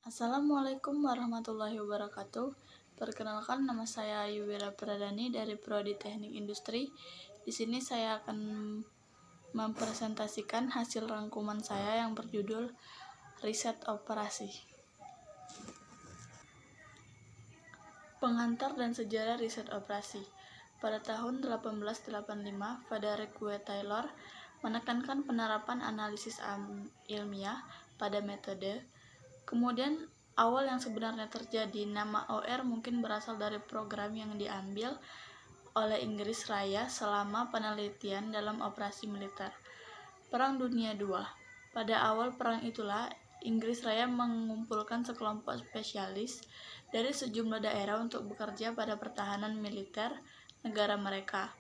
Assalamualaikum warahmatullahi wabarakatuh. Perkenalkan, nama saya Yuwira Pradani dari Prodi Teknik Industri. Di sini saya akan mempresentasikan hasil rangkuman saya yang berjudul Riset Operasi. Pengantar dan sejarah riset operasi. Pada tahun 1885, Frederick W. Taylor menekankan penerapan analisis ilmiah pada metode. Kemudian, awal yang sebenarnya terjadi, nama OR mungkin berasal dari program yang diambil oleh Inggris Raya selama penelitian dalam operasi militer Perang Dunia II. Pada awal perang itulah, Inggris Raya mengumpulkan sekelompok spesialis dari sejumlah daerah untuk bekerja pada pertahanan militer negara mereka.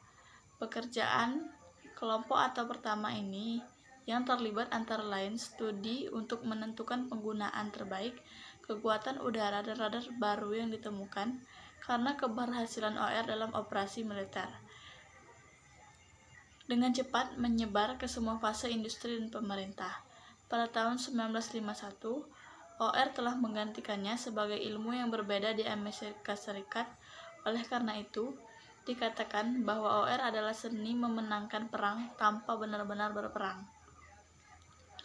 Pekerjaan kelompok atau pertama ini yang terlibat antara lain studi untuk menentukan penggunaan terbaik kekuatan udara dan radar baru yang ditemukan karena keberhasilan OR dalam operasi militer dengan cepat menyebar ke semua fase industri dan pemerintah. Pada tahun 1951, OR telah menggantikannya sebagai ilmu yang berbeda di Amerika Serikat. Oleh karena itu, dikatakan bahwa OR adalah seni memenangkan perang tanpa benar-benar berperang.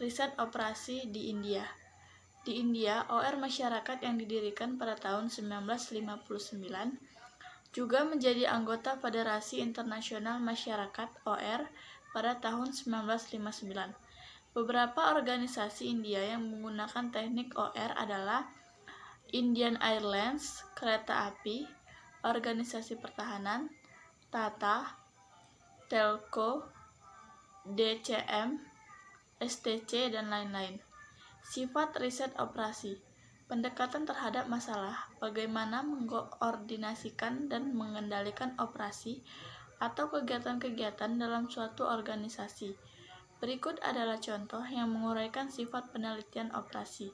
Riset operasi di India. Di India, OR masyarakat yang didirikan pada tahun 1959 juga menjadi anggota Federasi Internasional Masyarakat OR pada tahun 1959. Beberapa organisasi India yang menggunakan teknik OR adalah Indian Airlines, kereta api, organisasi pertahanan, Tata, Telco, DCM, STC, dan lain-lain. Sifat riset operasi. Pendekatan terhadap masalah, bagaimana mengkoordinasikan dan mengendalikan operasi atau kegiatan-kegiatan dalam suatu organisasi. Berikut adalah contoh yang menguraikan sifat penelitian operasi.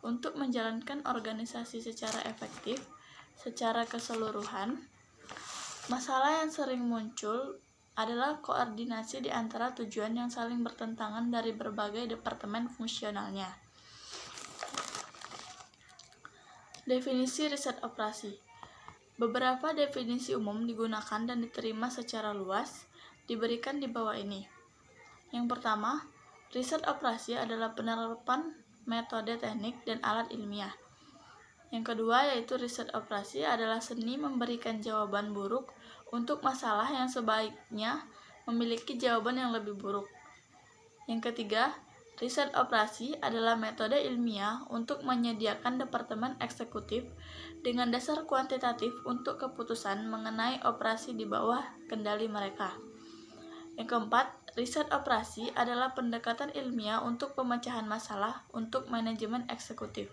Untuk menjalankan organisasi secara efektif, secara keseluruhan, masalah yang sering muncul adalah koordinasi di antara tujuan yang saling bertentangan dari berbagai departemen fungsionalnya. Definisi riset operasi. Beberapa definisi umum digunakan dan diterima secara luas, diberikan di bawah ini. Yang pertama, riset operasi adalah penerapan metode teknik dan alat ilmiah. Yang kedua, yaitu riset operasi adalah seni memberikan jawaban buruk untuk masalah yang sebaiknya memiliki jawaban yang lebih buruk. Yang ketiga, riset operasi adalah metode ilmiah untuk menyediakan departemen eksekutif dengan dasar kuantitatif untuk keputusan mengenai operasi di bawah kendali mereka. Yang keempat, riset operasi adalah pendekatan ilmiah untuk pemecahan masalah untuk manajemen eksekutif.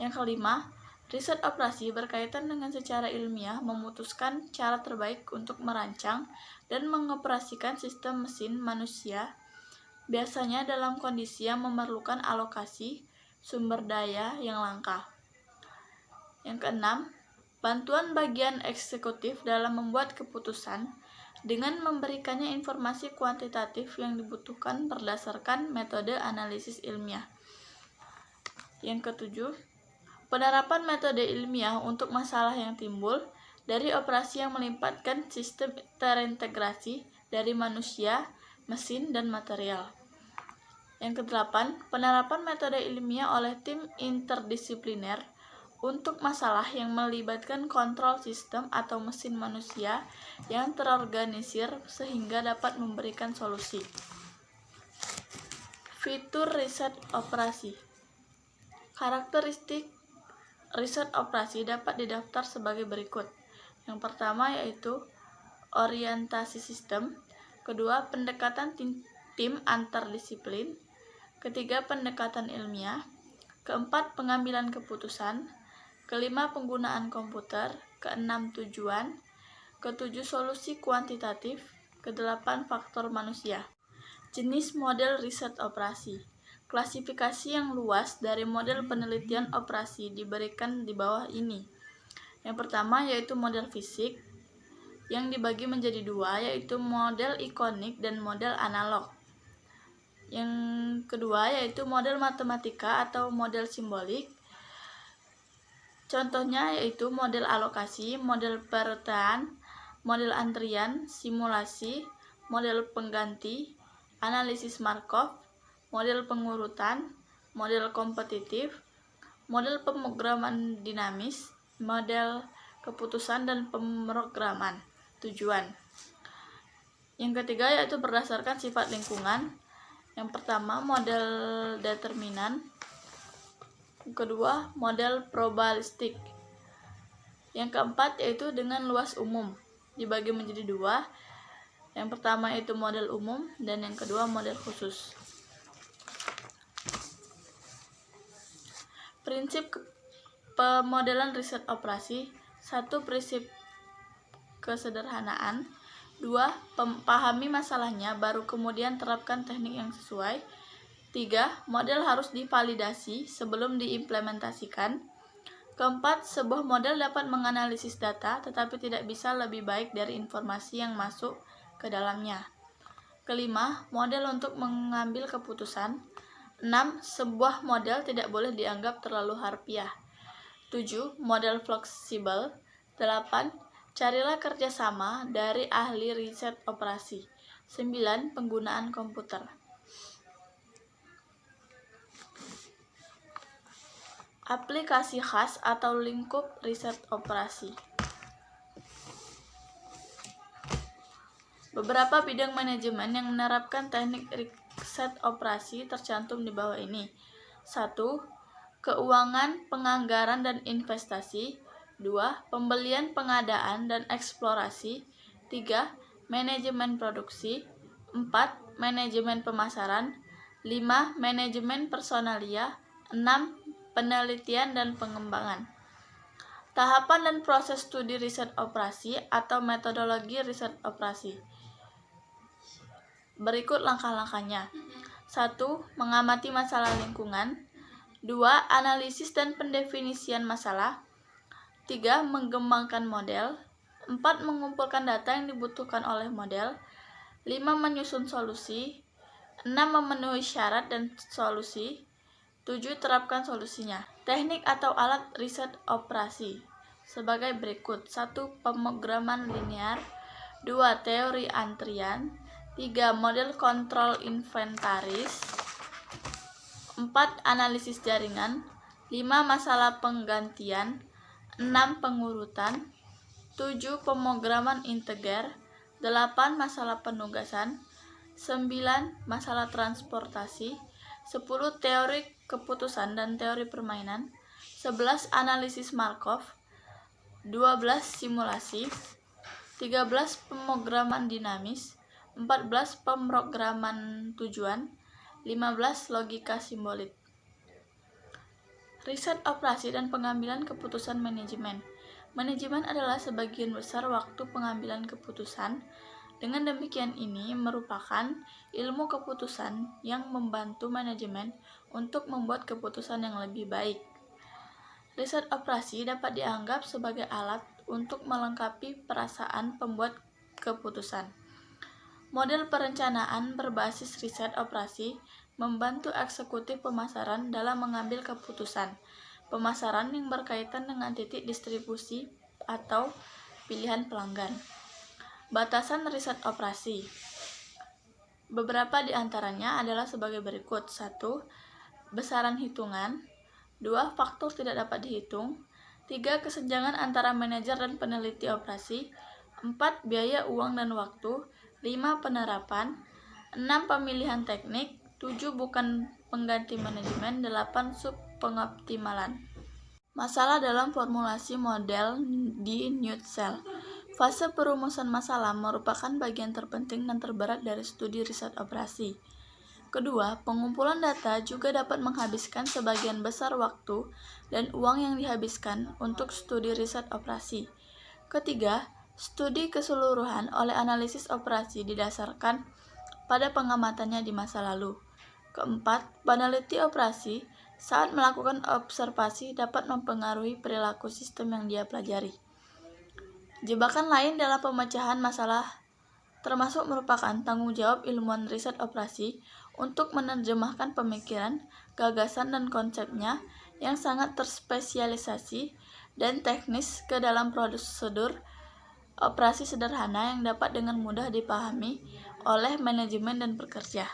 Yang kelima, riset operasi berkaitan dengan secara ilmiah memutuskan cara terbaik untuk merancang dan mengoperasikan sistem mesin manusia, biasanya dalam kondisi yang memerlukan alokasi sumber daya yang langka. Yang keenam, bantuan bagian eksekutif dalam membuat keputusan dengan memberikannya informasi kuantitatif yang dibutuhkan berdasarkan metode analisis ilmiah. Yang ketujuh, penerapan metode ilmiah untuk masalah yang timbul dari operasi yang melibatkan sistem terintegrasi dari manusia, mesin, dan material. Yang kedelapan, penerapan metode ilmiah oleh tim interdisipliner untuk masalah yang melibatkan kontrol sistem atau mesin manusia yang terorganisir sehingga dapat memberikan solusi. Fitur riset operasi. Karakteristik riset operasi dapat didaftar sebagai berikut. Yang pertama yaitu orientasi sistem, kedua pendekatan tim antar disiplin, ketiga pendekatan ilmiah, keempat pengambilan keputusan, kelima penggunaan komputer, keenam tujuan, ketujuh solusi kuantitatif, kedelapan faktor manusia. Jenis model riset operasi. Klasifikasi yang luas dari model penelitian operasi diberikan di bawah ini. Yang pertama yaitu model fisik, yang dibagi menjadi dua, yaitu model ikonik dan model analog. Yang kedua yaitu model matematika atau model simbolik. Contohnya yaitu model alokasi, model peretaan, model antrian, simulasi, model pengganti, analisis Markov, model pengurutan, model kompetitif, model pemrograman dinamis, model keputusan dan pemrograman tujuan. Yang ketiga yaitu berdasarkan sifat lingkungan. Yang pertama model determinan, yang kedua model probabilistik, yang keempat yaitu dengan luas umum, dibagi menjadi dua. Yang pertama itu model umum dan yang kedua model khusus. Prinsip pemodelan riset operasi: 1. Prinsip kesederhanaan. 2. Pahami masalahnya, baru kemudian terapkan teknik yang sesuai. 3. Model harus divalidasi sebelum diimplementasikan. Keempat, sebuah model dapat menganalisis data, tetapi tidak bisa lebih baik dari informasi yang masuk ke dalamnya. Kelima, model untuk mengambil keputusan. 6. Sebuah model tidak boleh dianggap terlalu harfiah. 7. Model fleksibel. 8. Carilah kerjasama dari ahli riset operasi. 9. Penggunaan komputer. Aplikasi khas atau lingkup riset operasi. Beberapa bidang manajemen yang menerapkan teknik riset operasi tercantum di bawah ini. 1. Keuangan, penganggaran, dan investasi. 2. Pembelian, pengadaan, dan eksplorasi. 3. Manajemen produksi. 4. Manajemen pemasaran. 5. Manajemen personalia. 6. Penelitian dan pengembangan. Tahapan dan proses studi riset operasi atau metodologi riset operasi. Berikut langkah-langkahnya. 1. Mengamati masalah lingkungan. 2. Analisis dan pendefinisian masalah. 3. Mengembangkan model. 4. Mengumpulkan data yang dibutuhkan oleh model. 5. Menyusun solusi. 6. Memenuhi syarat dan solusi. 7. Terapkan solusinya. Teknik atau alat riset operasi sebagai berikut. 1. Pemrograman linear. 2. Teori antrian. 3. Model kontrol inventaris. 4. Analisis jaringan. 5. Masalah penggantian. 6. Pengurutan. 7. Pemrograman integer. 8. Masalah penugasan. 9. Masalah transportasi. 10. Teori keputusan dan teori permainan. 11. Analisis Markov. 12. Simulasi. 13. Pemrograman dinamis. 14. Pemrograman tujuan. 15. Logika simbolik. Riset operasi dan pengambilan keputusan manajemen. Manajemen adalah sebagian besar waktu pengambilan keputusan. Dengan demikian ini merupakan ilmu keputusan yang membantu manajemen untuk membuat keputusan yang lebih baik. Riset operasi dapat dianggap sebagai alat untuk melengkapi perasaan pembuat keputusan. Model perencanaan berbasis riset operasi membantu eksekutif pemasaran dalam mengambil keputusan pemasaran yang berkaitan dengan titik distribusi atau pilihan pelanggan. Batasan riset operasi. Beberapa di antaranya adalah sebagai berikut. 1. Besaran hitungan. 2. Faktor tidak dapat dihitung. 3. Kesenjangan antara manajer dan peneliti operasi. 4. Biaya uang dan waktu. 5. Penerapan. 6. Pemilihan teknik. 7. Bukan pengganti manajemen. 8. Subpengoptimalan. Masalah dalam formulasi model di Nutshell. Fase perumusan masalah merupakan bagian terpenting dan terberat dari studi riset operasi. Kedua, pengumpulan data juga dapat menghabiskan sebagian besar waktu dan uang yang dihabiskan untuk studi riset operasi. Ketiga, studi keseluruhan oleh analisis operasi didasarkan pada pengamatannya di masa lalu. Keempat, peneliti operasi saat melakukan observasi dapat mempengaruhi perilaku sistem yang dia pelajari. Jebakan lain dalam pemecahan masalah termasuk merupakan tanggung jawab ilmuwan riset operasi untuk menerjemahkan pemikiran, gagasan, dan konsepnya yang sangat terspesialisasi dan teknis ke dalam prosedur operasi sederhana yang dapat dengan mudah dipahami oleh manajemen dan pekerja.